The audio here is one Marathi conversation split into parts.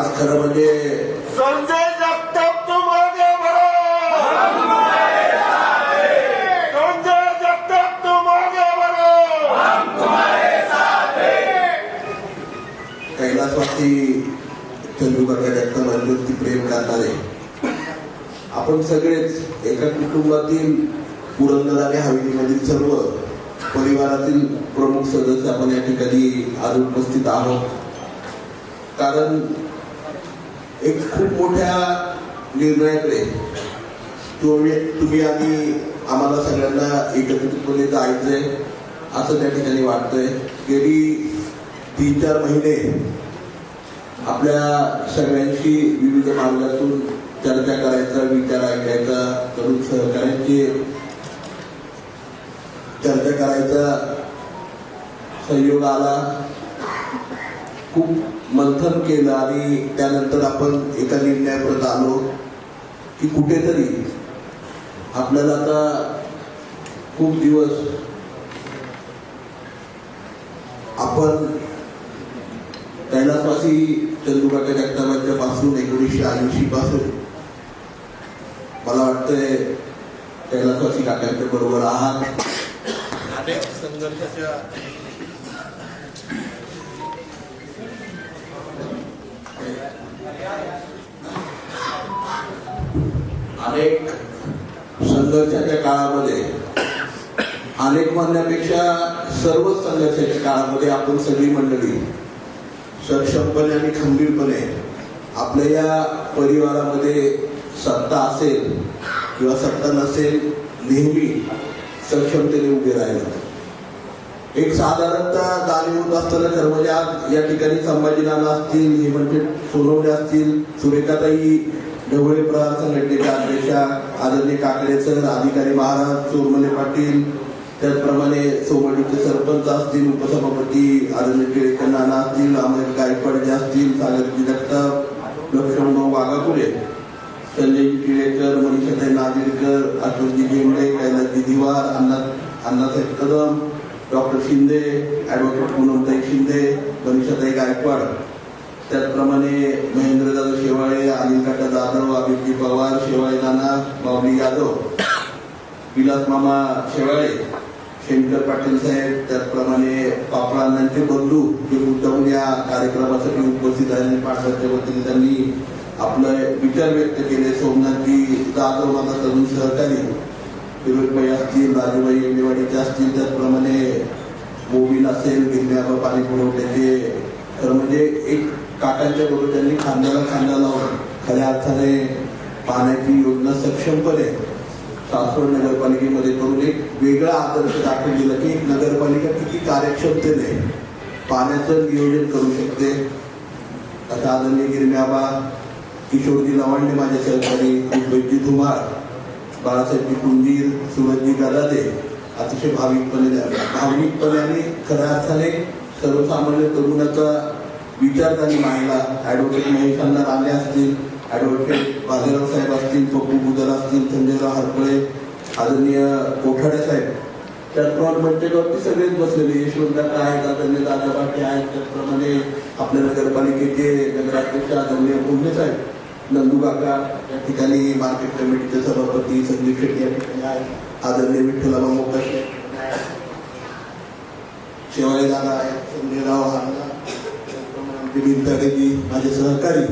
आज खरं म्हणजे संजय जगताप तुम आगे बढ़ो, हम तुम्हारे साथ हैं। संजय जगताप तुम आगे बढ़ो, हम तुम्हारे साथ हैं। कैलासवासी चंदूकाका जगतापांवरती प्रेम करणारे आपण सगळेच एका कुटुंबातील पुरंदर आणि हवेलीमधील सर्व परिवारातील प्रमुख सदस्य आपण या ठिकाणी आज उपस्थित आहोत. कारण एक खूप मोठ्या निर्णयाकडे तुम्ही आणि आम्हाला सगळ्यांना एकत्रितपणे जायचंय असं त्या ठिकाणी वाटतंय. गेली 3-4 महिने आपल्या सगळ्यांशी विविध मार्गातून चर्चा करायचा, विचार ऐकायचा, करून सहकार्याची चर्चा करायचा संयोग आला. खूप मंथन केलं आणि त्यानंतर आपण एका निर्णयापर्यंत आलो की कुठेतरी आपल्याला आता खूप दिवस आपण कैलासवासी चंदूकाका जगतापांच्या पासून 1980 पासून मला वाटतंय कैलासवासी काकांच्या बरोबर आहात. अनेक संघर्षाच्या काळामध्ये, अनेक म्हणण्यापेक्षा सर्वच संघर्षाच्या काळामध्ये आपण सगळी मंडळी सक्षमपणे आणि खंबीरपणे आपल्या या परिवारामध्ये सत्ता असेल किंवा सत्ता नसेल नेहमी सक्षमतेने उभे राहिलं. एक साधारणतः जाणीव होत असताना खरं म्हणजे आज या ठिकाणी संभाजी नाना असतील, हेमंत सोनवणे असतील, सुरेखाताई ढवळे प्रहार संघटनेच्या अध्यक्षा आदरणीय काकडे सर, अधिकारी महाराज चोरमले पाटील, त्याचप्रमाणे सोमडीचे सरपंच असतील, उपसभापती आदरणीय टिळेकर नाना असतील, अमर गायकवाड असतील, सागरजी जगताप, लक्ष्मणराव वाघापुरे, संजय टिळेकर, मनीषाताई नागेरकर, अशोकजी घेंडे, कैलासजी दिवार, अण्णासाहेब कदम, डॉक्टर शिंदे, ॲडव्होकेट पूनमताई शिंदे, मनीषाताई गायकवाड, त्याचप्रमाणे महेंद्रदादा शेवाळे, अनिल काका जाधव, अभिजी पवार, शेवाळे नाना, माऊली यादव, विलास मामा शेवाळे, शंकर पाटील साहेब, त्याचप्रमाणे पापळांचे बंधू जे मुद्दाहून या कार्यक्रमासाठी उपस्थित आहेत. पाटलाच्या वतीने त्यांनी आपले विचार व्यक्त केले. सोमनाथजी जाधव माझा तरुण सहकारी, विवेकबाई असतील, राजूबाई येवलेवाडीचे असतील, त्याचप्रमाणे मोबिल असेल, गिरण्याबा पाणी पुरवठ्याचे, तर म्हणजे एक काकांच्या बरोबर त्यांनी खांद्याला खांदा लावून खऱ्या अर्थाने पाण्याची योजना सक्षमपणे सासवड नगरपालिकेमध्ये करून एक वेगळा आदर्श दाखवून दिला की एक नगरपालिका किती कार्यक्षमतेने पाण्याचं नियोजन करू शकते. आता आदरणीय गिरण्याबा, किशोरजी लवांडे माझे सहकारी, उद्योगजी धुमाळ, बाळासाहेबजी कुंजीर, सुरजजी गदादे अतिशय भाविकपणे आणि खऱ्या अर्थाने सर्वसामान्य तरुणाचा विचार त्यांनी मांडला. ॲडव्होकेट महेशांना राणे असतील, ॲडव्होकेट बाजीराव साहेब असतील, पप्पू बुदर असतील, संजयराव हरपळे, आदरणीय कोठाडे साहेब, त्याचप्रमाणे मंचावरती सगळेच बसलेले यशवंत काका आहेत, आदरणीय दादा पाटे आहेत, त्याचप्रमाणे आपल्या नगरपालिकेचे नगराध्यक्ष आदरणीय भोंगे साहेब, नंदू काका या ठिकाणी मार्केट कमिटीचे सभापती, संदीप शेट्टी या ठिकाणी आहेत, आदरणीय विठ्ठलराव मोकाशे, शेवाळे दादा आहेत, संजयराव हांगा, त्याचप्रमाणे माझे सहकारी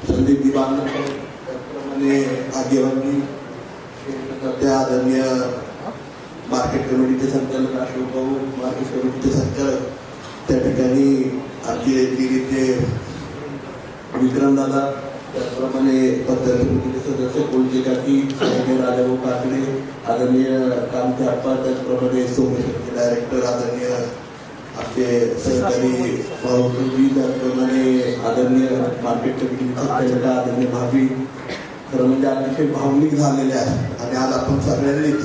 संदीपजी बांधकर, त्याचप्रमाणे भाग्यवानजी, त्या आदरणीय मार्केट कमिटीचे संचालक अशोक भाऊ, मार्केट कमिटीचे संचालक, त्या ठिकाणी आमचे दिल्लीचे विक्रमदादा, त्याचप्रमाणे पंचायत समितीचे सदस्य कोलचे काकी, राजाभाऊ काकडे, आदरणीय कामते आप्पा, त्याचप्रमाणे सोमेश्वरचे डायरेक्टर आदरणीय आपले सहकारी भाऊजी, त्याचप्रमाणे आदरणीय मार्केट कमिटीचे संचालक आदरणीय भाभी, खरं म्हणजे अतिशय भावनिक झालेले आहेत. आणि आज आपण सगळ्यांनीच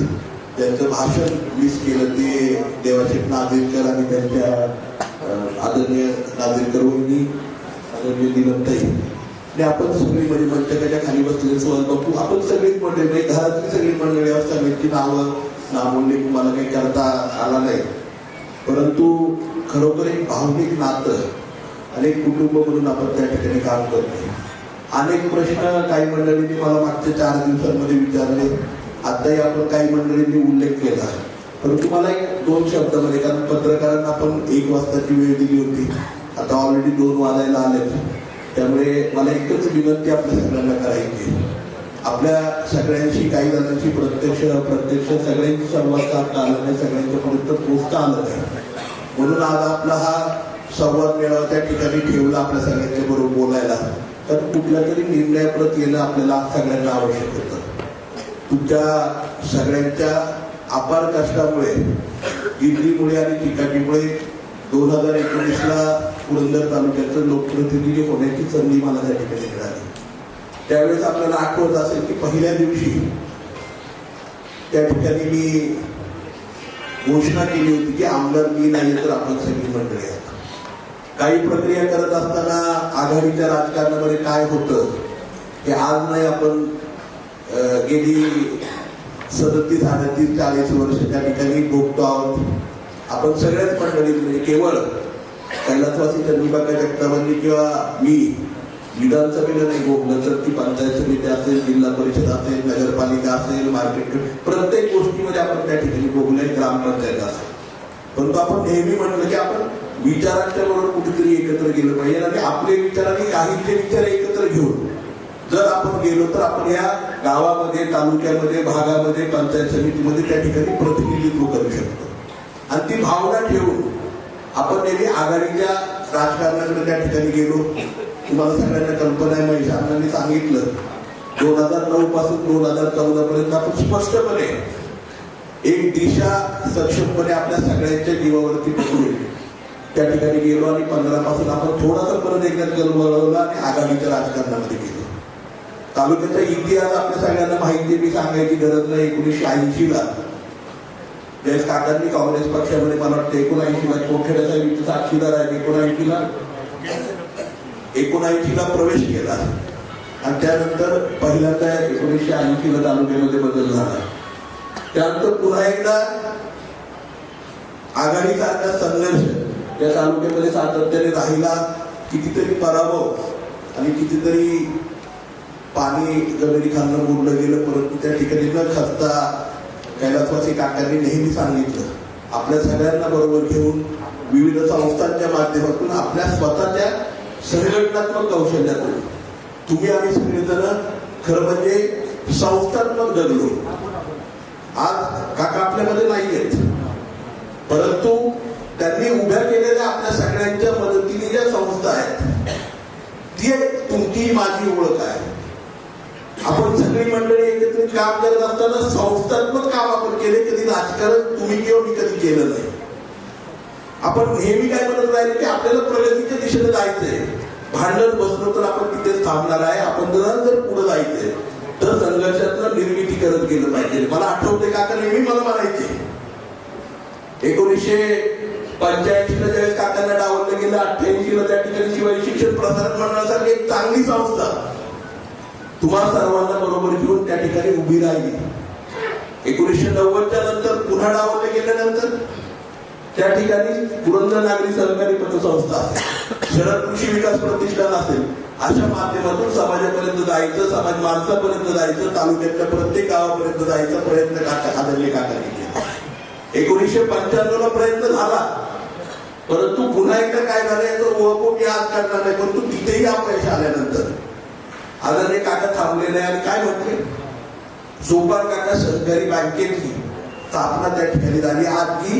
त्यांचं भाषण मिस केलं ते देवाशेठ नागेरकर आणि त्यांच्या आदरणीय नागेरकर वहिनी, आदरणीय दिनमताई, आणि आपण सगळी म्हणजे मंचकाच्या खाली बसलेले सुहास बापू, आपण सगळीच मंडळी, घरातली सगळी मंडळी, सगळ्यांची नावं नामोल्लेख मला काही करता आला नाही, परंतु खरोखर एक भावनिक नातं अनेक कुटुंब म्हणून आपण त्या ठिकाणी काम करतो. अनेक प्रश्न काही मंडळींनी मला मागच्या 4 दिवसांमध्ये विचारले, आताही आपण काही मंडळींनी उल्लेख केला. परंतु मला एक 2 शब्दामध्ये, कारण पत्रकारांना आपण 1 वाजताची वेळ दिली होती, आता ऑलरेडी 2 वाजायला आलेत, त्यामुळे मला एकच विनंती आपल्या सगळ्यांना करायची. आपल्या सगळ्यांशी, काही जणांची प्रत्यक्ष अप्रत्यक्ष सगळ्यांची संवाद साधता आला नाही, सगळ्यांच्या पर्यंत पोहोचता आलं नाही. म्हणून आज आपला हा संवाद मेळावा त्या ठिकाणी ठेवला आपल्या सगळ्यांच्या बरोबर बोलायला. तर कुठल्या तरी निर्णयाप्रत येणं आपल्याला सगळ्यांना आवश्यक होतं. तुमच्या सगळ्यांच्या अपार कष्टामुळे, गिरडीमुळे आणि चिकाटीमुळे 2019ला पुरंदर तालुक्याचं लोकप्रतिनिधी होण्याची संधी मला त्या ठिकाणी मिळाली. त्यावेळेस आपल्याला आठवत असेल की पहिल्या दिवशी त्या ठिकाणी मी घोषणा केली होती की आमदार मी नाही तर आपण सगळी मंडळी आहेत. काही प्रक्रिया करत असताना आघाडीच्या राजकारणामध्ये काय होतं हे आज नाही, आपण गेली 37, 38, 40 वर्ष त्या ठिकाणी भोगतो आहोत. आपण सगळ्याच मंडळी, म्हणजे केवळ कैलासवासी चंद्रिकाका जगतापांनी किंवा मी विधानसभेला नाही भोगलं, तर ती पंचायत समिती असेल, जिल्हा परिषद असेल, नगरपालिका असेल, मार्केट, प्रत्येक गोष्टीमध्ये आपण त्या ठिकाणी भोगले, ग्रामपंचायत असेल. परंतु आपण नेहमी म्हणलं की आपण विचारांच्या बरोबर कुठेतरी एकत्र गेलं पाहिजे आणि आपले विचार आणि काहींचे विचार एकत्र घेऊन जर आपण गेलो तर आपण या गावामध्ये, तालुक्यामध्ये, भागामध्ये, पंचायत समितीमध्ये त्या ठिकाणी प्रतिनिधित्व करू शकतो. आणि ती भावना ठेवून आपण नेहमी आघाडीच्या राजकारणाकडे त्या ठिकाणी गेलो. तुम्हाला सगळ्यांना कल्पना आहे, महेश अण्णांनी सांगितलं, 2009 पासून 2014 पर्यंत आपण स्पष्टपणे एक दिशा सक्षमपणे आपल्या सगळ्यांच्या जीवावरती पकडून त्या ठिकाणी गेलो आणि 15 पासून आपण थोडासा परत एकदा कल वळवला आणि आघाडीच्या राजकारणामध्ये गेलो. तालुक्याचा इतिहास आपल्या सगळ्यांना माहिती, मी सांगायची गरज नाही. 1980ला ज्यावेळेस काकांनी काँग्रेस पक्षामध्ये, मला वाटतं 79ला कोठेडा साहेब साक्षीदार आहे, 79ला प्रवेश केला आणि त्यानंतर पहिल्यांदा 1980ला तालुक्यामध्ये बदल झाला. त्यानंतर पुन्हा एकदा आघाडीसारखा संघर्ष या तालुक्यामध्ये सातत्याने राहिला. कितीतरी पराभव आणि कितीतरी पाणी जमिनीखालनं बुडलं गेलं, परंतु त्या ठिकाणी न खचता कैलासवासी काकांनी नेहमी सांगितलं, आपल्या सगळ्यांना बरोबर घेऊन विविध संस्थांच्या माध्यमातून आपल्या स्वतःच्या संघटनात्मक कौशल्यातून तुम्ही आम्ही सगळेजण खरं म्हणजे संस्थात्मक जगलो. आज काका आपल्यामध्ये नाही आहेत, परंतु त्यांनी उभ्या केलेल्या आपल्या सगळ्यांच्या मदतीने ज्या संस्था आहेत, ती तुमची माझी ओळख आहे. आपण सगळी मंडळी एकत्रित काम करत असताना संस्थात्मक काम आपण केले. कधी राजकारण तुम्ही किंवा मी कधी केलं नाही. आपण नेहमी काय म्हणत राहिले की आपल्याला प्रगतीच्या दिशेने जायचंय, भांडत बसलो तर आपण तिथेच थांबणार आहे. आपण जर पुढे जायचंय तर संघर्षातलं निर्मिती करत गेलं पाहिजे. मला आठवते काका नेहमी मला म्हणायचे, 1985ला ज्यावेळेस काकांना डावललं गेलं, 88ला त्या ठिकाणी शिवाजी शिक्षण प्रसारक मंडळासारखी एक चांगली संस्था तुम्हा सर्वांना बरोबर घेऊन त्या ठिकाणी उभी राहिली. 1990च्या नंतर पुन्हा डावललं गेल्यानंतर त्या ठिकाणी पुरंदर नागरी सहकारी पतसंस्था असेल, शरद कृषी विकास प्रतिष्ठान असेल, अशा माध्यमातून समाजापर्यंत जायचं, समाज माणसापर्यंत जायचं, तालुक्यातल्या प्रत्येक गावापर्यंत जायचा प्रयत्न आदरणीय काकांनी केला. 1995ला प्रयत्न झाला, परंतु पुन्हा एकदा काय झालं याचं ओळख मी आज करणार नाही. परंतु तिथेही अपयश आल्यानंतर आदरणीय काका थांबलेले आहे आणि काय म्हटले, सोपान काका सहकारी बँकेची स्थापना त्या ठिकाणी झाली. आज की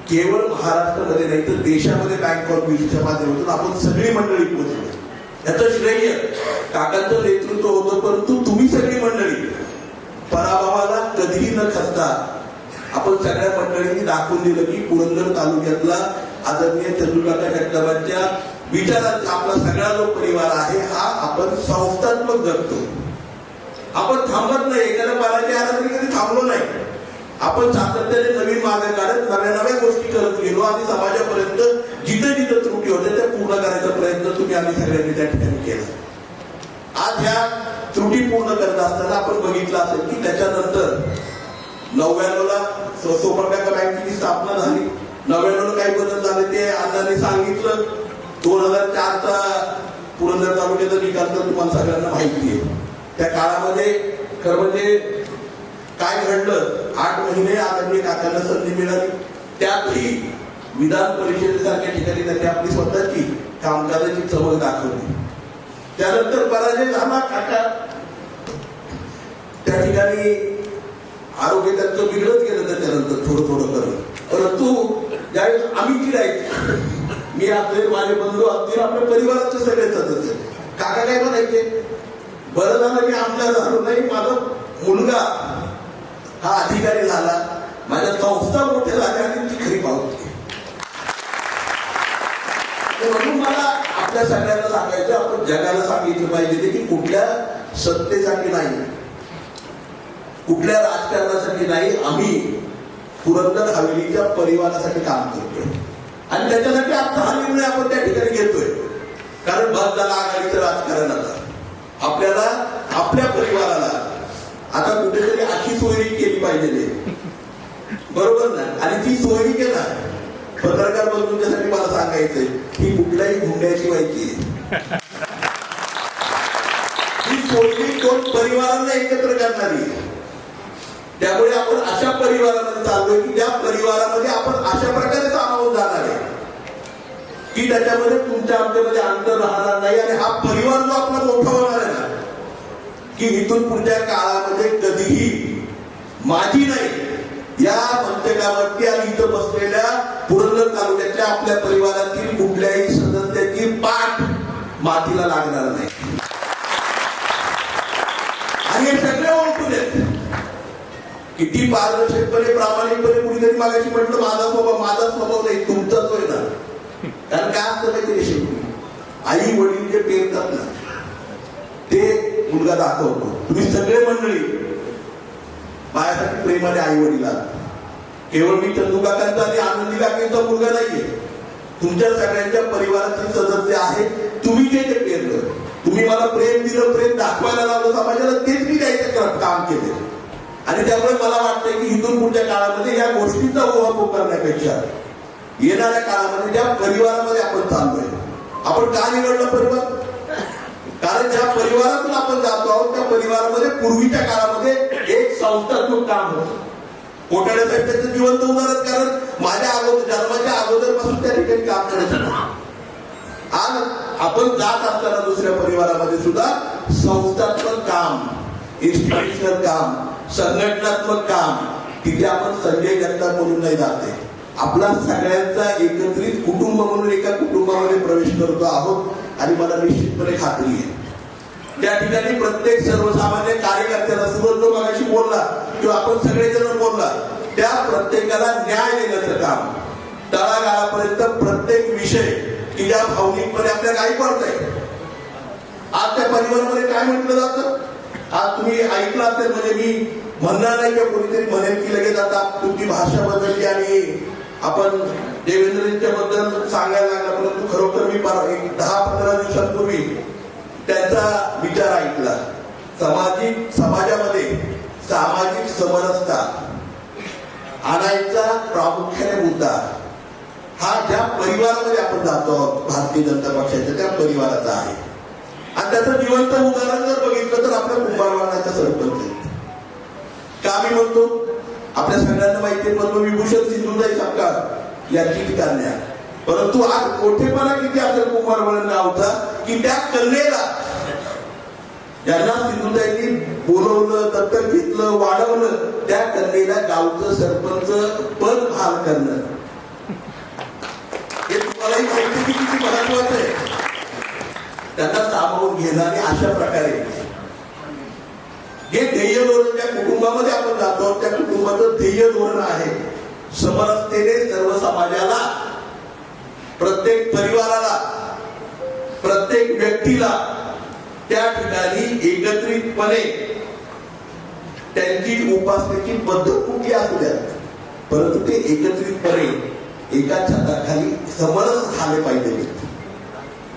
केवळ महाराष्ट्रामध्ये नाही तर देशामध्ये बँक ऑफ वीजच्या माध्यमातून आपण सगळी मंडळी पोहोचलो. याचं श्रेय काकांचं नेतृत्व होतं, परंतु तुम्ही सगळी मंडळी पराभवाला कधीही न खचता आपण सगळ्या मंडळींनी दाखवून दिलं की पुरंदर तालुक्यातला आदरणीय चंद्रिकाका जगतापांच्या विचारांचा आपला सगळा जो परिवार आहे हा आपण संस्थात्मक जगतो. आपण थांबत नाही, एखाद्या पाराची आराधनी कधी थांबलो नाही. आपण सातत्याने नवीन मार्ग काढत नव्या नव्या गोष्टी करत गेलो आणि समाजापर्यंत जिथे जिथे त्रुटी होत्या त्या पूर्ण करायचा प्रयत्न तुम्ही आम्ही सगळ्यांनी त्या ठिकाणी केला. आज ह्या त्रुटी पूर्ण करत असताना आपण बघितलं असेल की त्याच्यानंतर 99ला सोपान काका बँकेची स्थापना झाली. 99ला काही बदल झाले ते अण्णांनी सांगितलं. 2004चा पुरंदर तालुक्याचा निकाल तर तुम्हाला सगळ्यांना माहिती आहे. त्या काळामध्ये खरं म्हणजे काय घडलं, 8 महिने आदरणीय काकांना संधी मिळाली. त्यातही विधान परिषदेसारख्या ठिकाणी त्यांनी आपली स्वतःची कामकाजाची चमक दाखवली. त्यानंतर पराजय झाला काका, त्या ठिकाणी आरोग्य त्यांचं बिघडत गेलं त्याच्यानंतर थोडं थोडं करत. परंतु ज्यावेळेस आम्ही चिरायचो, मी आपले माझे बंधू असतील आपल्या परिवाराचे सगळे सदस्य, काका काय म्हणायचे, बरं झालं मी आमदार झालो नाही, माझा मुलगा हा अधिकारी झाला, माझ्या संस्था मोठ्या झाल्या आणि ती खरी पावती. म्हणून मला आपल्या सगळ्यांना सांगायचं, आपण जगाला सांगितलं पाहिजे की कुठल्या सत्तेसाठी नाही, कुठल्या राजकारणासाठी नाही, आम्ही पुरंदर हवेलीच्या परिवारासाठी काम करतोय. आणि त्याच्यासाठी आता हा निर्णय आपण त्या ठिकाणी घेतोय. कारण बस झाला आघाडीचं राजकारण. आता आपल्याला आपल्या परिवाराला आता कुठेतरी अशी सोयरी केली पाहिजे, बरोबर ना. आणि ती सोयरी केला पत्रकार बंधूंच्यासाठी मला सांगायचंय, ही कुठल्याही गुंड्याची व्हायची. ही सोयरी 2 परिवारांना एकत्र करणारी. त्यामुळे आपण अशा परिवारामध्ये चाललोय की त्या परिवारामध्ये आपण अशा प्रकारे सामावून जाणार आहे की त्याच्यामध्ये तुमच्या आमच्यामध्ये अंतर राहणार नाही. आणि हा परिवार जो आपला मोठा होणार आहे ना, की इथून पुढच्या काळामध्ये कधीही माझी नाही, या मंचकावरती आणि इथं बसलेल्या पुरंदर तालुक्याच्या आपल्या परिवारातील कुठल्याही सदस्याची पाठ मातीला लागणार नाही. आणि हे सगळे ओळखून आहेत. किती पारदर्शकपणे प्रामाणिकपणे कुणीतरी मागाशी म्हटलं, माझा स्वभाव नाही, तुमचाच होय ना. कारण काय असतं माहिती, शेवटी आई वडील जे पेरतात ना ते मुलगा दाखवतो. तुम्ही सगळे मंडळी माझ्यासाठी प्रेमाने आई वडील, केवळ मी चंदू काकांचा आणि आनंदी काकांचा मुलगा नाहीये, तुमच्या सगळ्यांच्या परिवारातील सदस्य आहे. तुम्ही जे पेरलं, तुम्ही मला प्रेम दिलं, प्रेम दाखवायला लावलं समाजाला, तेच मी द्यायचं काम केलं. आणि त्यामुळे मला वाटतंय की इथून पुढच्या काळामध्ये या गोष्टींचा उहापोह करण्यापेक्षा येणाऱ्या काळामध्ये ज्या परिवारामध्ये आपण चाललोय, आपण का निवडलं परिवार, कारण ज्या परिवारातून आपण जातो आहोत त्या परिवारामध्ये पूर्वीच्या काळामध्ये एक संस्थात्मक काम होतं. कोठाडे साहेब त्याचं जिवंत उदाहरण, कारण माझ्या अगोदर जन्माच्या अगोदरपासून त्या ठिकाणी काम करत होतं. आज आपण जात असताना दुसऱ्या परिवारामध्ये सुद्धा संस्थात्मक काम, इन्स्टिट्यूशनल काम, संघटनात्मक काम, तिथे आपण संजय जगताप म्हणून नाही जाते, आपला सगळ्यांचा एकत्रित कुटुंब म्हणून एका कुटुंबामध्ये प्रवेश करतो आहोत. आणि मला निश्चितपणे खात्री आहे त्या ठिकाणी प्रत्येक सर्वसामान्य कार्यकर्त्याला, सुरज जो मगाशी बोलला किंवा आपण सगळेजण बोलला, त्या प्रत्येकाला न्याय देण्याचं काम, तळागाळापर्यंत प्रत्येक विषय की ज्या भावनिकपणे आपल्या काही पडतंय. आज त्या परिवारामध्ये काय म्हटलं जातं, आज तुम्ही ऐकलं असेल, म्हणजे मी म्हणणार नाही किंवा कोणीतरी म्हणेल की लगेच आता तुमची भाषा बदलली आणि आपण देवेंद्रजींच्या बद्दल सांगायला लागला. परंतु खरोखर मी 10-15 दिवसांपूर्वी त्यांचा विचार ऐकला. समाजामध्ये सामाजिक समरसता आणायचा प्रामुख्याने मुद्दा हा ज्या परिवारामध्ये आपण जातो आहोत, भारतीय जनता पक्षाच्या त्या परिवाराचा आहे. आणि त्याचं जिवंत उदाहरण जर बघितलं तर आपल्या कुंभारवाडाचा सरपंच आहे. का मी म्हणतो, आपल्या सगळ्यांना माहिती आहे पद्मविभूषण सिंधुताई सपकाळ यांची ठिकाण्या. परंतु आज मोठेपणा किती असेल कुंभारवाडा गावचा की त्या कन्येला ज्यांना सिंधुताईंनी बोलवलं, दत्तक घेतलं, वाढवलं, त्या कन्येला गावचं सरपंच पद बहाल करणं हे तुम्हालाही माहिती किती महत्वाचं आहे. त्यांना सामावून घेणं आणि अशा प्रकारे हे ध्येय धोरण ज्या कुटुंबामध्ये आपण जातो त्या कुटुंबाचं ध्येय धोरण आहे समरसतेने सर्व समाजाला, प्रत्येक परिवाराला, प्रत्येक व्यक्तीला त्या ठिकाणी एकत्रितपणे त्यांची उपासनेची पद्धत कुठली असू द्या, परंतु ते एकत्रितपणे एका छताखाली समरस झाले पाहिजे.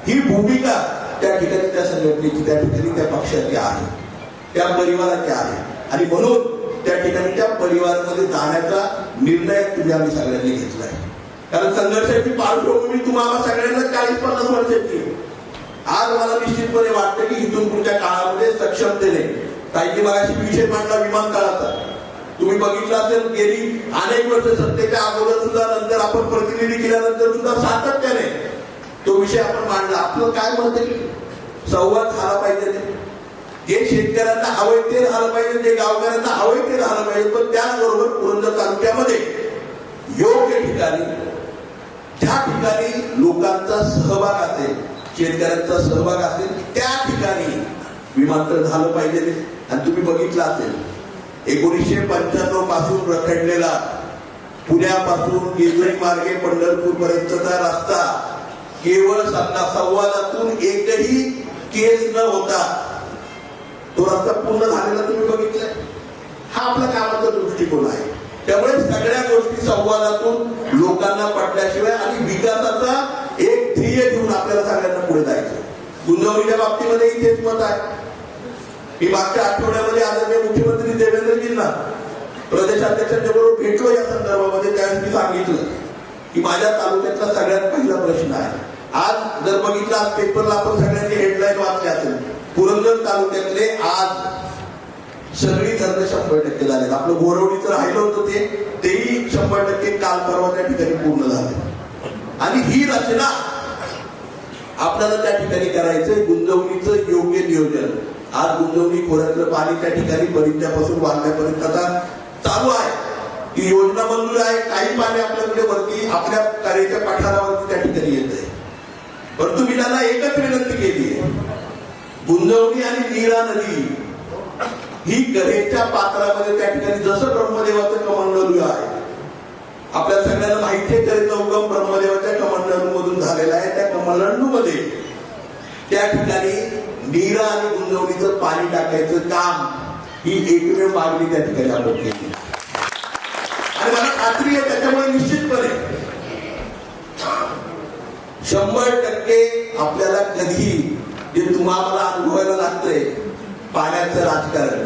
ही भूमिका त्या ठिकाणी त्या संघटनेची, त्या ठिकाणी त्या पक्षाची आहे, त्या परिवाराची आहे. आणि म्हणून त्या ठिकाणी त्या परिवारामध्ये जाण्याचा निर्णय तुम्ही आम्ही सगळ्यांनी घेतलाय. कारण संघर्षाची पार्श्वभूमी तुम्हाला सगळ्यांना 40-50 वर्षाची आहे. आज मला निश्चितपणे वाटतं की इथून पुढच्या काळामध्ये सक्षमतेने काही मगाशी विषय मांडला विमानतळाचा. तुम्ही बघितलं असेल गेली अनेक वर्ष सत्तेच्या अगोदर सुद्धा नंतर आपण प्रतिनिधी केल्यानंतर सुद्धा सातत्याने तो विषय आपण मांडला. आपलं काय मत आहे? संवाद झाला पाहिजे. जे शेतकऱ्यांना हवंय ते झालं पाहिजे, जे गावकऱ्यांना हवंय ते झालं पाहिजे. पण त्याचबरोबर पुरंदर तालुक्यामध्ये योग्य ठिकाणी ज्या ठिकाणी लोकांचा सहभाग असेल, शेतकऱ्यांचा सहभाग असेल त्या ठिकाणी विमानतळ झालं पाहिजे. आणि तुम्ही बघितलं असेल 1995 पासून रखडलेला पुण्यापासून केजरी मार्गे पंढरपूर पर्यंतचा रस्ता केवळ संवादातून एकही केस न होता तो रस्ता पूर्ण झालेला तुम्ही बघितलाय. हा आपला कामाचा दृष्टिकोन आहे. त्यामुळे सगळ्या गोष्टी संवादातून लोकांना पटल्याशिवाय आणि विकासाचा एक ध्येय घेऊन आपल्याला सगळ्यांना पुढे जायचं. गुंजवणीच्या बाबतीमध्येही तेच मत आहे. मी मागच्या आठवड्यामध्ये आदरणीय मुख्यमंत्री देवेंद्रजींना प्रदेशाध्यक्षांच्या बरोबर भेटलो या संदर्भामध्ये. त्यावेळेस मी सांगितलं की माझ्या तालुक्यातला सगळ्यात पहिला प्रश्न आहे. आज जर बघितलं आज पेपरला आपण सगळ्यांनी हेडलाईन वाचली असेल, पुरंदर तालुक्यातले आज सगळी धरणं 100% झाले. आपलं बोरवडीचं राहिलं होतं तेही 100% काल परवा त्या ठिकाणी पूर्ण झाले. आणि ही रचना आपल्याला त्या ठिकाणी करायचंय. गुंजवणीचं योग्य नियोजन. आज गुंजवणी खोऱ्यातलं पाणी त्या ठिकाणी बरिंद्यापासून वाढण्यापर्यंत आता चालू आहे. ती योजना मंजूर आहे. काही पाणी आपल्याकडे वरती आपल्या कार्याच्या पाठारावरती त्या ठिकाणी येत आहे. परंतु मी त्यांना एकच विनंती केली आहे, गुंजवणी आणि नीरा नदी ही गरेच्या पात्रामध्ये त्या ठिकाणी जसं ब्रह्मदेवाचं कमंडलू आहे, आपल्या सगळ्यांना माहिती आहे गरेचा उगम ब्रह्मदेवाच्या कमंडलू मधून झालेला आहे. त्या कमंडलू मध्ये त्या ठिकाणी नीरा आणि गुंजवणीचं पाणी टाकायचं काम ही एकमेव मागणी त्या ठिकाणी आपण केली. आणि मला खात्री आहे त्याच्यामुळे निश्चितपणे 100% आपल्याला कधी जे तुम्हाला अनुभवायला लागतंय पाण्याचं राजकारण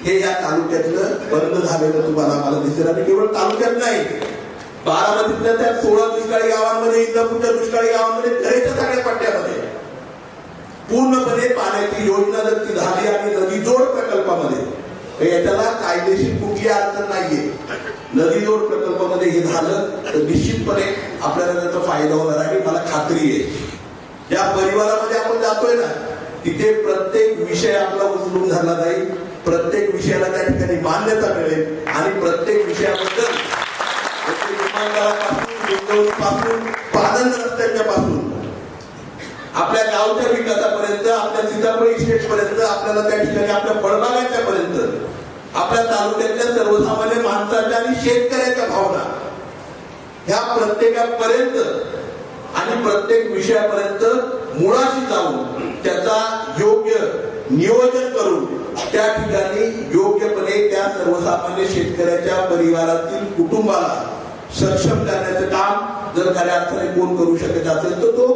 हे या तालुक्यातलं बंद झालेलं तुम्हाला मला दिसेल. आणि केवळ तालुक्यात नाही, बारामतीतल्या त्या 16 दुष्काळी गावांमध्ये, इंदापूरच्या दुष्काळी गावांमध्ये, घरेच्या सगळ्या पट्ट्यामध्ये पूर्णपणे पाण्याची योजना जर ती झाली आणि नदी जोड प्रकल्पामध्ये याच्याला कायदेशीर कुठली अडचण नाहीये. नदी जोड प्रकल्पामध्ये हे झालं तर निश्चितपणे आपल्याला त्याचा फायदा होणार आहे. मला खात्री आहे ज्या परिवारामध्ये आपण जातोय ना तिथे प्रत्येक विषय आपला उचलून धरला जाईल. प्रत्येक विषयाला त्या ठिकाणी मान्यता मिळेल आणि प्रत्येक विषयाबद्दल विमानतळापासून पादन रस्त्याच्या पासून आपल्या गावच्या विकासापर्यंत, आपल्या सीताफळ इस्टेट पर्यंत, आपल्याला त्या ठिकाणी आपल्या फळबागांच्या पर्यंत, आपल्या तालुक्यातल्या सर्वसामान्य माणसाच्या आणि शेतकऱ्याच्या भावना ह्या प्रत्येकापर्यंत आणि प्रत्येक विषयापर्यंत मुळाशी जाऊन त्याचा योग्य नियोजन करून त्या ठिकाणी योग्यपणे त्या सर्वसामान्य शेतकऱ्याच्या परिवारातील कुटुंबाला सक्षम करण्याचं काम जर खऱ्या अर्थाने कोण करू शकत असेल तर तो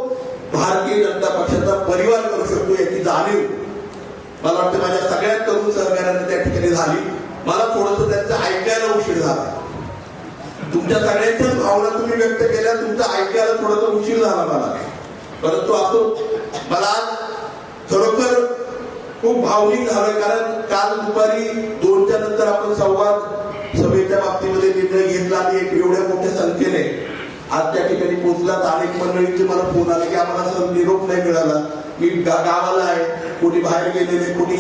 भारतीय जनता पक्षाचा परिवार करू शकतो. याची जाणीव मला वाटतं माझ्या सगळ्यात तरुण सहकार्याने त्या ठिकाणी झाली. मला थोडंसं त्यांचं ऐकायला उशीर झाला. तुमच्या सगळ्यांच्याच भावना तुम्ही व्यक्त केल्या, तुमचं ऐकायला थोडासा उशीर झाला मला. परंतु असो मला खरोखर खूप भावनिक झालोय. कारण काल दुपारी 2च्या नंतर आपण संवाद सभेच्या बाबतीमध्ये निर्णय घेतला आणि एवढ्या मोठ्या संख्येने आज त्या ठिकाणी पोहोचलात. अनेक मंडळींचे मला फोन आले की आम्हाला सर निरोप नाही मिळाला, मी गावाला आहे, कोणी बाहेर गेलेले, कोणी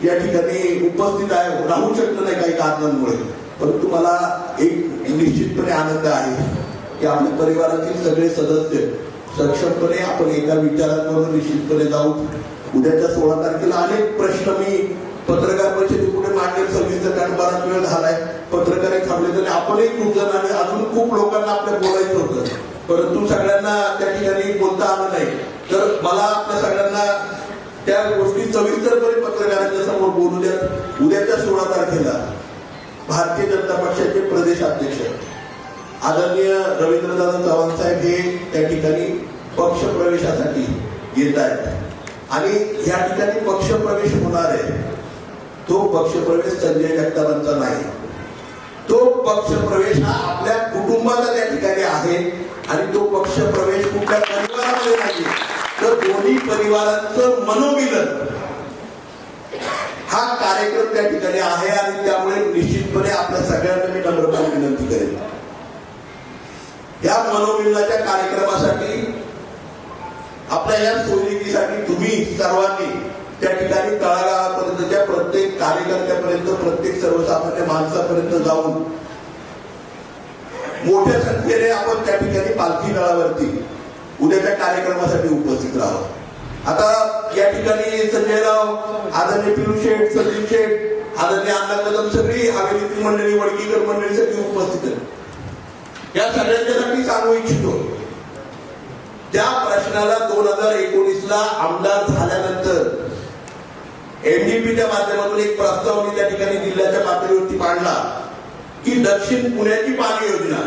या ठिकाणी उपस्थित आहे, राहू शकलं नाही काही कारणांमुळे. परंतु मला एक निश्चितपणे आनंद आहे की आपल्या परिवारातील सगळे सदस्य सक्षमपणे आपण एका विचारांवर निश्चितपने जाऊ. उद्याच्या 16 तारखेला अनेक प्रश्न मी पत्रकार परिषदेपुढे मांडले. सविस्तर कारण बराच वेळ झालाय, पत्रकार थांबले तरी आपणही खूप जण आणि अजून खूप लोकांना आपल्या बोलायचं होतं, परंतु सगळ्यांना त्या ठिकाणी बोलता आलं नाही. तर मला आपल्या सगळ्यांना त्या गोष्टी सविस्तरपणे पत्रकारांच्या समोर बोलू द्या. उद्याच्या 16 तारखेला भारतीय जनता पक्षाचे प्रदेशाध्यक्ष आदरणीय रवींद्रदादा चव्हाण साहेब हे त्या ठिकाणी पक्ष प्रवेशासाठी येत आहेत आणि या ठिकाणी पक्ष प्रवेश होणार आहे. तो पक्ष प्रवेश संजय जगतापांचा नाही, तो पक्ष प्रवेश हा आपल्या कुटुंबाचा त्या ठिकाणी आहे आणि तो पक्ष प्रवेश कुठल्या परिवारामध्ये नाही, तर दोन्ही परिवारांचं मनोमिलन हा कार्यक्रम त्या ठिकाणी आहे. आणि त्यामुळे निश्चितपणे आपल्या सगळ्यांना मी नम्रपणे विनंती करेन, या मनोमिलनाच्या कार्यक्रमासाठी आपल्या या सोयीसाठी तुम्ही सर्वांनी त्या ठिकाणी तळागाळापर्यंतच्या प्रत्येक कार्यकर्त्यापर्यंत, प्रत्येक सर्वसामान्य माणसापर्यंत जाऊन मोठ्या संख्येने आपण त्या ठिकाणी पालखी तळावरती उद्याच्या कार्यक्रमासाठी उपस्थित राहावं. आता या ठिकाणी संजय राव, आदरणीय पिलू शेठ, संदीप शेठ, आदरणीय अण्णा कदम, सगळी हवेलीतील मंडळी, वडकीकर मंडळी सगळी उपस्थित आहेत. या सगळ्यांच्यासाठी सांगू इच्छितो, त्या प्रश्नाला 2019ला आमदार झाल्यानंतर एमडीपीच्या माध्यमातून एक प्रस्ताव मी त्या ठिकाणी जिल्ह्याच्या पातळीवरती मांडला की दक्षिण पुण्याची पाणी योजना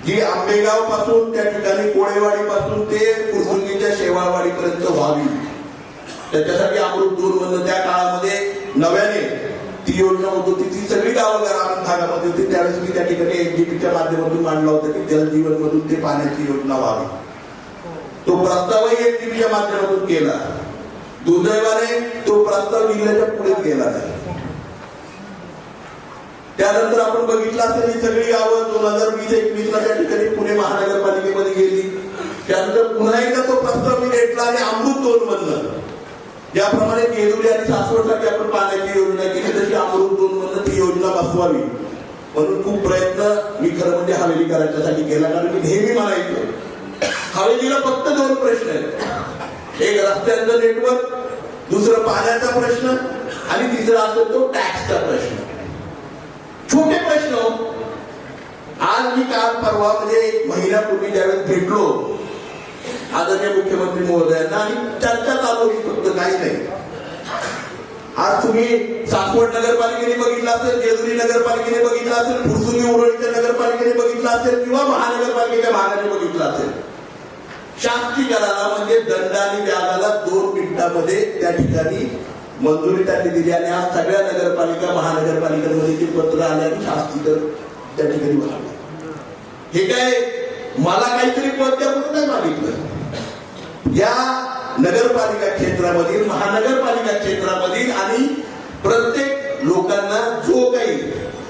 जी आंबेगाव पासून त्या ठिकाणी कोळेवाडी पासून ते फुरसुंगीच्या शेवाळवाडीपर्यंत व्हावी. त्याच्यासाठी अमृत 2 मधनं त्या काळामध्ये नव्याने ती योजना होत होती. ती सगळी गावं ग्रामीण भागामध्ये होती. त्यावेळेस मी त्या ठिकाणी एनडीपीच्या माध्यमातून मांडला होता की जलजीवन मधून ते पाण्याची योजना व्हावी. तो प्रस्तावही एनडीपीच्या माध्यमातून केला. दुर्दैवाने तो प्रस्ताव जिल्ह्याच्या पुढे गेला नाही. त्यानंतर आपण बघितलं असेल ही सगळी गावं 2020-21ला त्या ठिकाणी पुणे महानगरपालिकेमध्ये गेली. त्यानंतर पुन्हा एकदा तो प्रस्ताव मी रेटला आणि अमृत 2 मधनं ज्याप्रमाणे जेजुरी आणि सासवडसाठी आपण पाण्याची योजना केली तशी अमृत 2 मधनं ती योजना बसवावी म्हणून खूप प्रयत्न मी खरं म्हणजे हवेलीकरांच्यासाठी केला. कारण मी नेहमी म्हणायचो हवेलीला फक्त 2 प्रश्न आहेत, एक रस्त्यांचं नेटवर्क, दुसरं पाण्याचा प्रश्न आणि तिसरा असतो तो टॅक्सचा प्रश्न. छोटे प्रश्न. आज मी काल परवा म्हणजे 1 महिन्यापूर्वी ज्यावेळेस भेटलो आदरणीय मुख्यमंत्री महोदयांना आणि चर्चा चालू होती, फक्त काही नाही. आज तुम्ही सासवड नगरपालिकेने बघितलं असेल, जेजुरी नगरपालिकेने बघितलं असेल, फुरसुंगी उरळीच्या नगरपालिकेने बघितलं असेल किंवा महानगरपालिकेच्या भागाने बघितलं असेल, शास्तीकरणाला म्हणजे दंड आणि व्याजाला 2 मिनिटांमध्ये त्या ठिकाणी मंजुरी त्यांनी दिली. आणि आज सगळ्या नगरपालिका महानगरपालिकांमध्ये ते पत्र आले आणि शास्तीकर त्या ठिकाणी भरले. हे काय मला काहीतरी पद द्या म्हणून नाही मागितलं. या नगरपालिका क्षेत्रामधील, महानगरपालिका क्षेत्रामधील आणि प्रत्येक लोकांना जो काही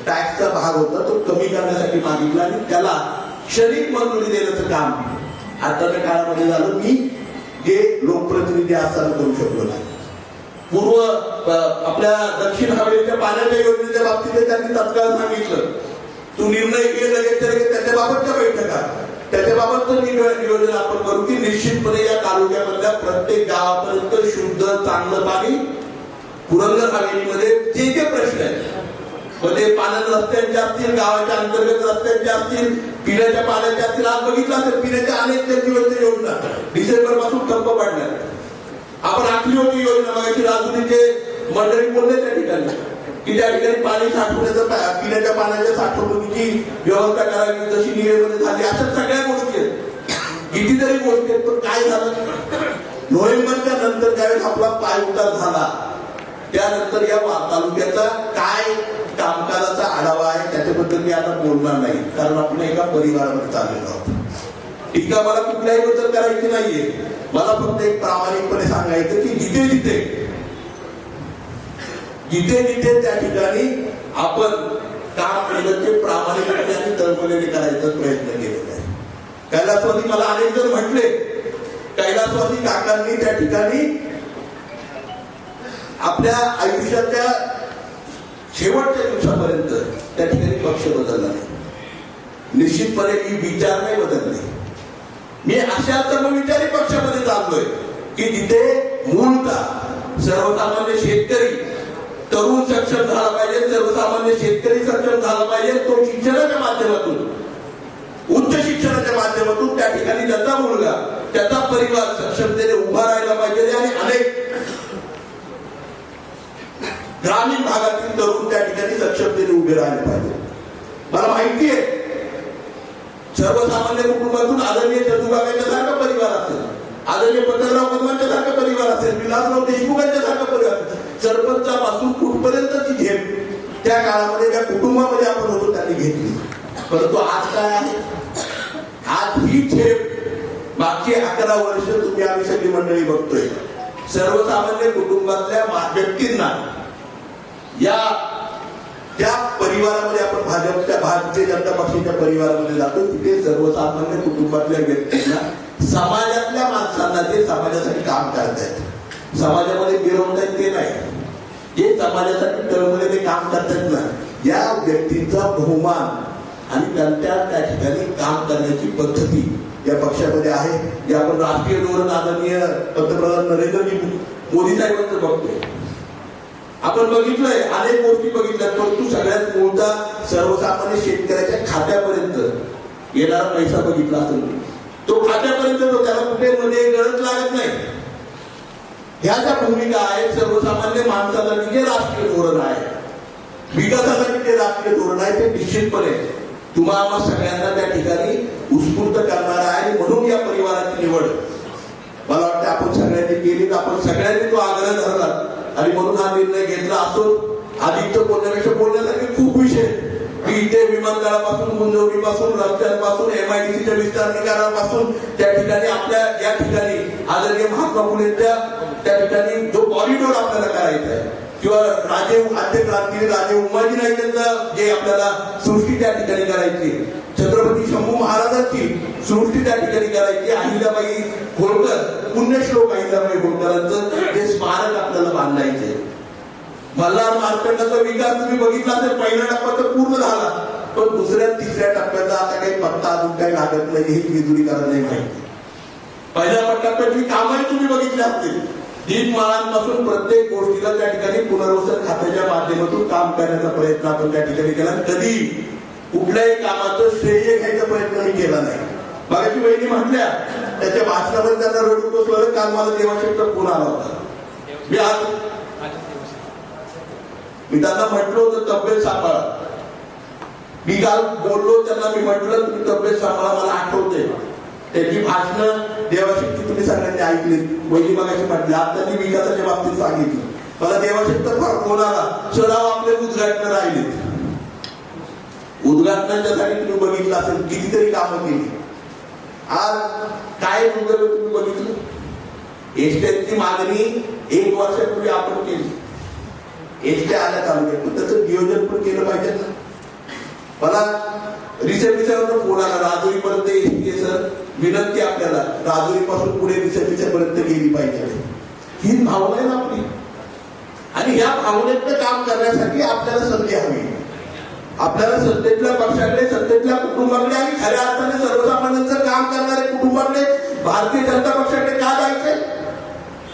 टॅक्सचा भाग होता तो कमी करण्यासाठी मागितला आणि त्याला क्षणिक मंजुरी देण्याचं काम आताच्या काळामध्ये झालं. मी जे लोकप्रतिनिधी असताना करू शकलो नाही. पूर्व आपल्या दक्षिण हवेलीच्या पाण्याच्या योजनेच्या बाबतीत त्यांनी तत्काळ सांगितलं तू निर्णय घे लगेच त्याच्याबाबतच्या बैठका, त्याच्याबाबतचं नियोजन आपण करू की निश्चितपणे या तालुक्यामधल्या प्रत्येक गावापर्यंत शुद्ध चांगलं पाणी पुरंदर हवेलीमध्ये जे जे प्रश्न आहेत मध्ये पाण्याच्या रस्त्यांचे असतील, गावाच्या अंतर्गत रस्त्यांचे असतील, पिण्याच्या पाण्याचे असतील. आज बघितलं असेल पिण्याच्या अनेक जलजीवनच्या योजना डिसेंबर पासून ठप्प पडल्या. आपण आखली होती योजना मागायची राजुरीचे मंडळी बोलले त्या ठिकाणी की त्या ठिकाणी पाणी साठवण्याचं, पिण्याच्या पाण्याच्या साठवणुकीची व्यवस्था करावी जशी नियममध्ये झाली. अशा सगळ्या गोष्टी आहेत, कितीतरी गोष्टी आहेत. पण काय झालं नोव्हेंबरच्या नंतर ज्यावेळेस आपला पाय उतार झाला त्यानंतर या तालुक्याचा काय कामकाजाचा आढावा आहे त्याच्याबद्दल मी आता बोलणार नाही, कारण आपण एका परिवारामध्ये चाललेलो आहोत. टीका मला कुठल्याही बद्दल करायची नाहीये. मला फक्त एक प्रामाणिकपणे सांगायचं की जिथे जिथे त्या ठिकाणी आपण काम केलं ते प्रामाणिकपणे आणि तळमळीने करायचा प्रयत्न केलेला आहे. कैलासवासी मला अनेक जण म्हटले, कैलासवासी काकांनी त्या ठिकाणी आपल्या आयुष्याच्या शेवटच्या दिवसापर्यंत त्या ठिकाणी पक्ष बदलला नाही. निश्चितपणे मी विचार नाही बदलले. मी अशा सर्वविचारी पक्षामध्ये चाललोय की जिथे मूलतः सर्वसामान्य शेतकरी तरुण सक्षम झाला पाहिजे, सर्वसामान्य शेतकरी सक्षम झाला पाहिजे. तो शिक्षणाच्या माध्यमातून, उच्च शिक्षणाच्या माध्यमातून त्या ठिकाणी त्याचा मुलगा, त्याचा परिवार सक्षमतेने उभा राहिला पाहिजे. आणि अनेक ग्रामीण भागातील तरुण त्या ठिकाणी सक्षमतेने उभे राहिले पाहिजे. मला माहिती आहे सर्वसामान्य कुटुंबातून आदरणीय चंदूबाबांच्या सारखा परिवार असेल, आदरणीय पत्रराव कदमांच्या सारखा परिवार असेल, विलासराव देशमुखांच्या सारखा परिवार असेल. सरपंचापासून कुठपर्यंतची झेप त्या काळामध्ये ज्या कुटुंबामध्ये आपण होतो त्यांनी घेतली. परंतु आज काय आहे, आणि ही झेप मागची 11 वर्ष तुम्ही आम्ही सगळी मंडळी बघतोय. सर्वसामान्य कुटुंबातल्या व्यक्तींना या त्या परिवारामध्ये आपण भाजपच्या भारतीय जनता पक्षाच्या परिवारामध्ये जातो, तिथे सर्वसामान्य कुटुंबातल्या व्यक्तींना समाजातल्या माणसांना ते समाजासाठी काम करतायत, समाजामध्ये मिरवतायत ते नाही, जे समाजासाठी तळमळे ते काम करतायत ना, या व्यक्तींचा बहुमान आणि त्यांच्या त्या ठिकाणी काम करण्याची पद्धती या पक्षामध्ये आहे. जे आपण राष्ट्रीय धोरण आदरणीय पंतप्रधान नरेंद्रजी मोदी साहेबांचं बघतोय. आपण बघितलंय, अनेक गोष्टी बघितल्या, परंतु सगळ्यात मूळचा सर्वसामान्य शेतकऱ्याच्या खात्यापर्यंत येणारा पैसा बघितला असेल, तो खात्यापर्यंत तो त्याला कुठे मध्ये गरज लागत नाही. ह्या ज्या भूमिका आहेत सर्वसामान्य माणसासाठी जे राष्ट्रीय धोरण आहे, विकासासाठी जे राष्ट्रीय धोरण आहे, ते निश्चितपणे तुम्हाला सगळ्यांना त्या ठिकाणी उत्स्फूर्त करणार आहे. आणि म्हणून या परिवाराची निवड मला वाटतं आपण सगळ्यांनी केली, आपण सगळ्यांनी तो आग्रह धरला आणि म्हणून हा निर्णय घेतला. असो अधिक बोलण्यापेक्षा बोलण्यासाठी खूप विषय, की इथे विमानतळापासून, गुंजवणीपासून, रस्त्यांपासून, MIDCच्या विस्तारीकरणापासून त्या ठिकाणी आपल्या या ठिकाणी आदरणीय महात्मा फुलेंच्या त्या ठिकाणी जो कॉरिडॉर आपल्याला करायचा आहे, किंवा राजे आद्य क्रांतीवीर राजे उमाजी नाईकांचं जे आपल्याला सृष्टी त्या ठिकाणी करायची, छत्रपती शंभू महाराजांची सृष्टी त्या ठिकाणी करायची, अहिल्याबाई होळकर, पुण्यश्लोक अहिल्याबाई होळकरांचं जे स्मारक आपल्याला बांधायचे. मल्हार मार्तंडाचा विकास तुम्ही बघितला असेल, पहिला टप्पा तर पूर्ण झाला, पण दुसऱ्या तिसऱ्या टप्प्याचा आता काही पत्ता अजून काही लागत नाही, ही विजुरीकरण नाही माहिती. पहिल्या टप्प्याची कामही तुम्ही बघितली असतील, दीपमाळांपासून प्रत्येक गोष्टीला त्या ठिकाणी पुनर्वसन खात्याच्या माध्यमातून काम करण्याचा प्रयत्न आपण त्या ठिकाणी केला. कधी कुठल्याही कामाचं श्रेय घ्यायचा प्रयत्न मी केला नाही. मागाशी बहिणी म्हटल्या त्याच्या भाषणामध्ये त्यांना रडू बसलं. काल मला देवाशेठचा फोन आला होता, मी त्यांना म्हटलं होतं तब्येत सांभाळा. मी काल बोललो त्यांना, मी म्हटलं तुम्ही तब्येत सांभाळा. मला आठवते त्याची भाषणं देवाशेठची तुम्ही सगळ्यांनी ऐकली. वैली मागाशी म्हटली, आज त्यांनी विकासाच्या बाबतीत सांगितलं. मला देवाशेठचा फार फोन आला, सराव आपले उद्घाटन राहिलेत. उद्घाटनाच्यासाठी तुम्ही बघितलं असेल कितीतरी कामं केली. आज काय दुर्दैव तुम्ही बघितलं, एसट्यांची मागणी 1 वर्षापूर्वी आपण केली, एसट्या आल्या तालुक्यात, पण त्याचं नियोजन पण केलं पाहिजे ना. मला रिसेप्शनवर फोन आला, राजुरी पर्यंत एसटी सर, विनंती आपल्याला राजुरी पासून पुढे रिसेप्शन पर्यंत गेली पाहिजे. ही भावना आहे ना आपली, आणि या भावनेतनं काम करण्यासाठी आपल्याला संधी हवी. आपल्याला सत्तेतल्या पक्षाकडे, सत्तेतल्या कुटुंबाकडे आणि खऱ्या अर्थाने सर्वसामान्यांचं काम करणारे कुटुंबाकडे भारतीय जनता पक्षाकडे का जायचंय?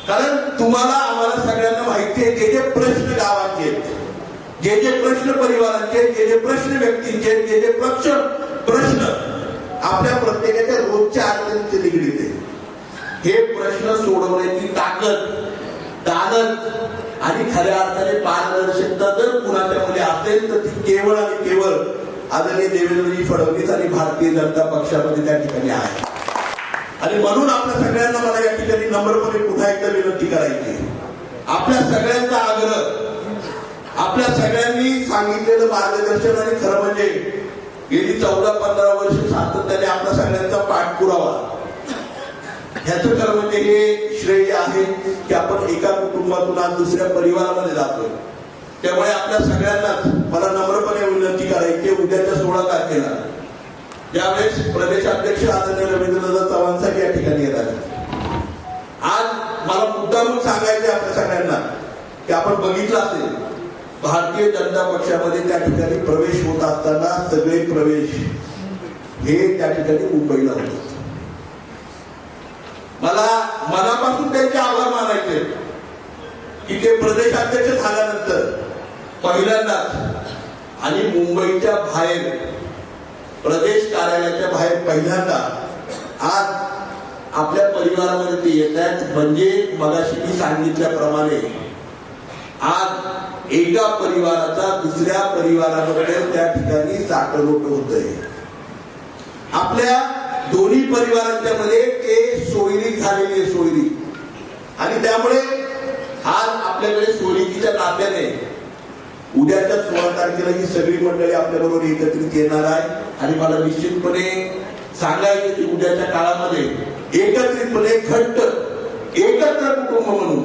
कारण तुम्हाला आम्हाला सगळ्यांना माहिती आहे, जे जे प्रश्न गावाचे आहेत, जे जे प्रश्न परिवाराचे, जे जे प्रश्न व्यक्तींचे, जे जे प्रश्न आपल्या प्रत्येकाच्या रोजच्या अडचणीचे निगडीत आहे, हे प्रश्न सोडवण्याची ताकद, दानत आणि खऱ्या अर्थाने पारदर्शकता जर कुणाच्या मध्ये असेल तर ती केवळ आणि केवळ आदरणीय देवेंद्रजी फडणवीस आणि भारतीय जनता पक्षामध्ये त्या ठिकाणी आहे. आणि म्हणून आपल्या सगळ्यांना मला या ठिकाणी नम्रपणे पुन्हा एकदा विनंती करायची, आपल्या सगळ्यांचा आग्रह, आपल्या सगळ्यांनी सांगितलेलं मार्गदर्शन आणि खरं म्हणजे गेली 14-15 वर्ष सातत्याने आपल्या सगळ्यांचा पाठपुरावा, ह्याचं खरं म्हणजे हे श्रेय आहे की आपण एका कुटुंबातून आज दुसऱ्या परिवारामध्ये जातोय. त्यामुळे आपल्या सगळ्यांनाच मला नम्रपणे विनंती करायची, उद्याच्या 16 तारखेला ज्यावेळेस प्रदेशाध्यक्ष आदरणीय रवींद्रनाथ चव्हाण साहेब या ठिकाणी येतात, आज मला मुद्दामून सांगायचे आपल्या सगळ्यांना की आपण बघितलं असेल भारतीय जनता पक्षामध्ये त्या ठिकाणी प्रवेश होत असताना सगळे प्रवेश हे त्या ठिकाणी मुंबईला होते. मला मनापासून त्यांचे आभार मानायचे की ते प्रदेशाध्यक्ष झाल्यानंतर पहिल्यांदाच आणि मुंबईच्या बाहेर प्रदेश कार्यालयाच्या बाहेर पहिल्यांदा आज आपल्या परिवारामध्ये ते येत आहेत. म्हणजे मगाशी मी सांगितल्याप्रमाणे आज एका परिवाराचा दुसऱ्या परिवारामध्ये त्या ठिकाणी साखरवट होत आहे. आपल्या दोन्ही परिवारांच्या मध्ये ते सोयरी झालेली आहे, सोयरी. आणि त्यामुळे आज आपल्याकडे सोयरीच्या नात्याने उद्याच्या 16 तारखेला ही सगळी मंडळी आपल्या बरोबर एकत्रित येणार आहे. आणि मला निश्चितपणे सांगायचं की उद्याच्या काळामध्ये एकत्रितपणे घट्ट एकत्र कुटुंब म्हणून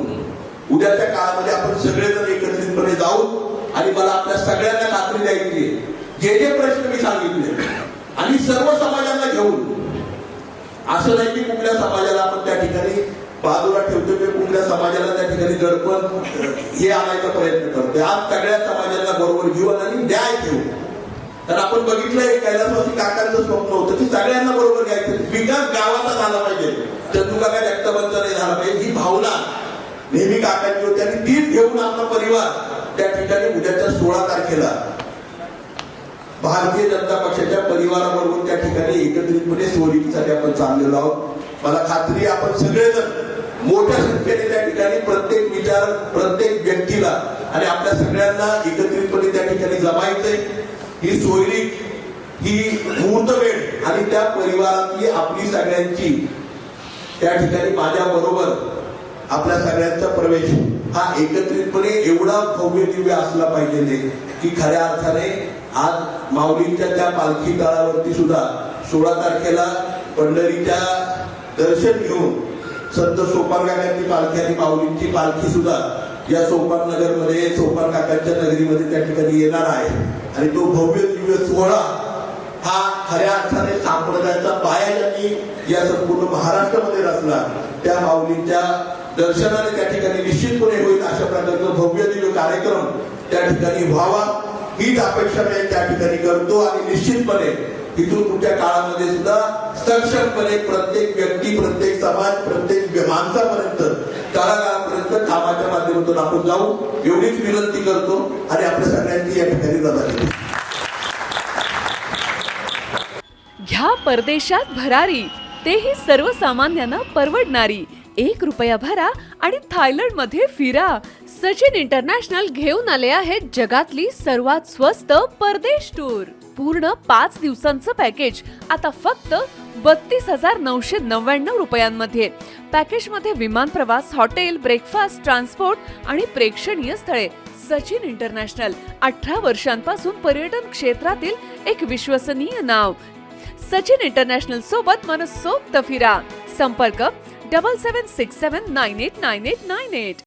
उद्याच्या काळामध्ये आपण सगळेजण एकत्रितपणे जाऊ. आणि मला आपल्या सगळ्यांना खात्री द्यायची आहे, जे प्रश्न मी सांगितले आणि सर्व समाजांना घेऊन, असं नाही की कुठल्या समाजाला आपण त्या ठिकाणी बाजूला ठेवतो किंवा कुठल्या समाजाला त्या ठिकाणी दडपण हे आणायचा प्रयत्न करतोय. आज सगळ्या समाजांना बरोबर घेऊन आणि न्याय घेऊ. तर आपण बघितलंय कैलासवासी काकांचं स्वप्न होतं की सगळ्यांना बरोबर घ्यायचं, विकास गावाचा झाला पाहिजे, चंदू काका जगतापांचा नाही झाला पाहिजे, ही भावना नेहमी काकांची होती. आणि तीच घेऊन आपला परिवार त्या ठिकाणी उद्याच्या 16 तारखेला भारतीय जनता पक्षाच्या परिवाराबरोबर त्या ठिकाणी एकत्रितपणे सोयीसाठी आपण चाललेलो आहोत. मला खात्री आहे आपण सगळेजण मोठ्या संख्येने त्या ठिकाणी प्रत्येक विचार प्रत्येक व्यक्तीला आणि आपल्या सगळ्यांना एकत्रितपणे त्या ठिकाणी जमायचंय. ही सोयरी ही मुहूर्तवेळ आणि त्या परिवारातली आपली सगळ्यांची त्या ठिकाणी माझ्या बरोबर आपल्या सगळ्यांचा प्रवेश हा एकत्रितपणे एवढा भव्य दिव्य असला पाहिजे की खऱ्या अर्थाने आज माऊलींच्या त्या पालखी तळावरती सुद्धा 16 तारखेला पंढरीच्या दर्शन घेऊन संत सोपान काकांची पालखी आणि माऊलींची पालखी सुद्धा या सोपान नगरमध्ये सोपान काकांच्या नगरीमध्ये त्या ठिकाणी येणार आहे. आणि तो भव्य दिव्य सोहळा हा खऱ्या अर्थाने संप्रदायाचा पाया ज्यांनी या संपूर्ण महाराष्ट्रामध्ये रचला त्या माऊलींच्या दर्शनाने त्या ठिकाणी निश्चितपणे होईल. अशा प्रकारचा भव्य दिव्य कार्यक्रम त्या ठिकाणी व्हावा हीच अपेक्षा मी त्या ठिकाणी करतो. आणि निश्चितपणे इथून पुढच्या काळामध्ये सुद्धा सक्षमपणे प्रत्येक व्यक्ती प्रत्येक समाज प्रत्येक माणसापर्यंत तळागाळापर्यंत कामाच्या माध्यमातून आपण जाऊ एवढीच विनंती करतो आणि आपल्या सगळ्यांची या ठिकाणी जाता. घ्या परदेशात भरारी, तेही सर्वसामान्यांना परवडणारी. 1 रुपया भरा आणि थायलंडमध्ये फिरा. सचिन इंटरनॅशनल घेऊन आले आहेत जगातली सर्वात स्वस्त परदेश टूर. पूर्ण 5 दिवसांचं पॅकेज आता फक्त 32,999 रुपयांमध्ये. पॅकेजमध्ये विमान प्रवास, हॉटेल, ब्रेकफास्ट, ट्रान्सपोर्ट आणि प्रेक्षणीय स्थळे. सचिन इंटरनॅशनल 18 वर्षांपासून पर्यटन क्षेत्रातील एक विश्वसनीय नाव. सचिन इंटरनॅशनल सोबत मनसोक्त फिरा. संपर्क 7767989898.